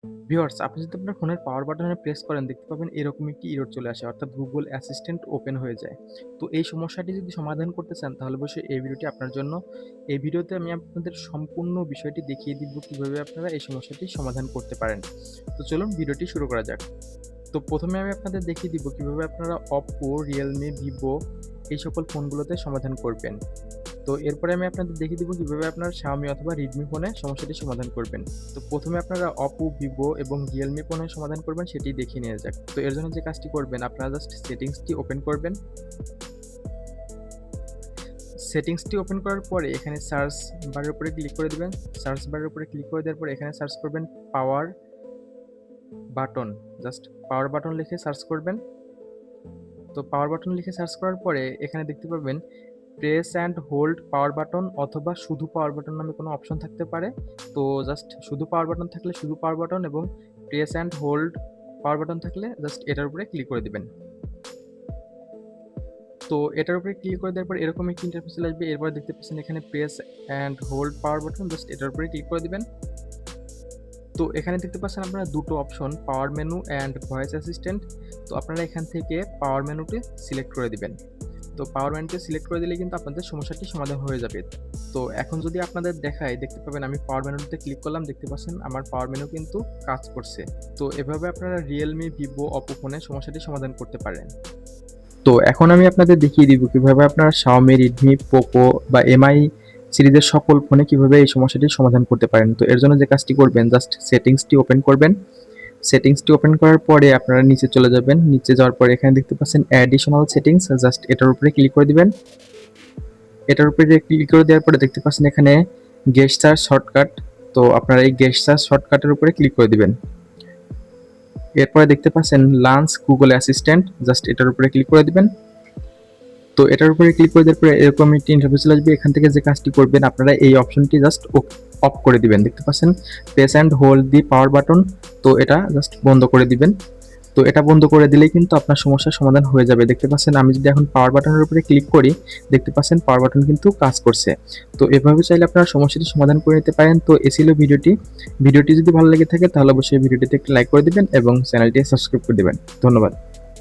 Viewers, আপনি যদি আপনার ফোনের পাওয়ার বাটনে প্রেস করেন দেখতে পাবেন এরকম একটি এরর চলে আসে অর্থাৎ Google অ্যাসিস্ট্যান্ট ওপেন হয়ে যায়। তো এই সমস্যাটি যদি সমাধান করতে চান তাহলে অবশ্যই এই ভিডিওটি আপনার জন্য। এই ভিডিওতে আমি আপনাদের সম্পূর্ণ বিষয়টি দেখিয়ে দিব কিভাবে আপনারা এই সমস্যাটি সমাধান করতে পারেন। তো চলুন ভিডিওটি শুরু করা যাক। তো প্রথমে আমি আপনাদের দেখিয়ে দিব কিভাবে আপনারা Oppo, Realme, Vivo এই সকল ফোনগুলোতে সমাধান করবেন। তো এরপরে আমি আপনাদের দেখিয়ে দিব কিভাবে আপনার Xiaomi অথবা Redmi ফোনে সমস্যাটি সমাধান করবেন। তো প্রথমে আপনারা Oppo, Vivo এবং Realme ফোনে সমাধান করবেন সেটি দেখিয়ে নেওয়া যাক। তো এর জন্য যে কাজটি করবেন আপনারা জাস্ট সেটিংসটি ওপেন করবেন। সেটিংসটি ওপেন করার পরে এখানে সার্চ বারের উপরে ক্লিক করে দিবেন। সার্চ বারের উপরে ক্লিক করে দেওয়ার পরে এখানে সার্চ করবেন power button. Just power button লিখে সার্চ করবেন। তো পাওয়ার বাটন লিখে সার্চ করার পরে এখানে দেখতে পাবেন press and hold power button অথবা শুধু পাওয়ার বাটন নামে কোনো অপশন থাকতে পারে। তো জাস্ট শুধু পাওয়ার বাটন থাকলে শুধু পাওয়ার বাটন এবং press and hold power button থাকলে জাস্ট এটার উপরে ক্লিক করে দিবেন। তো এটার উপরে ক্লিক করে দেওয়ার পর এরকম একটি ইন্টারফেস চলে আসবে। এরপর দেখতে পাচ্ছেন এখানে press and hold power button, just এটার উপরে ক্লিক করে দিবেন। তো এখানে দেখতে পাচ্ছেন আপনারা দুটো option power menu and voice assistant. তো আপনারা এখান থেকে পাওয়ার মেনুটি সিলেক্ট করে দিবেন। তো পাওয়ার মেনুটি সিলেক্ট করে দিলে কিন্তু আপনাদের সমস্যাটি সমাধান হয়ে যাবে। তো এখন যদি আপনাদের দেখায় দেখতে পাবেন আমি পাওয়ার মেনুতে ক্লিক করলাম, দেখতে পাচ্ছেন আমার পাওয়ার মেনু কিন্তু কাজ করছে। তো এভাবে আপনারা Realme, Vivo, Oppo ফোনে সমস্যাটি সমাধান করতে পারেন। তো এখন আমি আপনাদের দেখিয়ে দিব কিভাবে আপনারা Xiaomi, Redmi, Poco বা MI সিরিজের সকল ফোনে কিভাবে এই সমস্যাটির সমাধান করতে পারেন। তো এর জন্য যে কাজটি করবেন জাস্ট সেটিংসটি ওপেন করবেন। সেটিংসটি ওপেন করার পরে আপনারা নিচে চলে যাবেন। নিচে যাওয়ার পরে এখানে দেখতে পাচ্ছেন অ্যাডিশনাল সেটিংস, জাস্ট এটার উপরে ক্লিক করে দিবেন। এটার উপরে ক্লিক করে দেওয়ার পরে দেখতে পাচ্ছেন এখানে গেস্টার শর্টকাট। তো আপনারা এই গেস্টার শর্টকাটের উপরে ক্লিক করে দিবেন। এরপরে দেখতে পাচ্ছেন লঞ্চ গুগল অ্যাসিস্ট্যান্ট, জাস্ট এটার উপরে ক্লিক করে দিবেন। তো এটার উপরে ক্লিক করে দেওয়ার পরে এরকম একটি ইন্টারফেস চলে আসবে। এখান থেকে যে কাজটি করবেন আপনারা এই অপশনটি জাস্ট অফ করে দিবেন। দেখতে পাচ্ছেন press and hold the power button, তো এটা জাস্ট বন্ধ করে দিবেন। তো এটা বন্ধ করে দিলেই কিন্তু আপনার সমস্যার সমাধান হয়ে যাবে। দেখতে পাচ্ছেন আমি যদি এখন পাওয়ার বাটনের উপরে ক্লিক করি দেখতে পাচ্ছেন পাওয়ার বাটন কিন্তু কাজ করছে। তো এভাবে চাইলে আপনারা সমস্যাটি সমাধান করে নিতে পারেন। তো এ ছিল ভিডিওটি যদি ভালো লেগে থাকে তাহলে অবশ্যই ভিডিওটিতে একটি লাইক করে দিবেন এবং চ্যানেলটি সাবস্ক্রাইব করে দিবেন। ধন্যবাদ।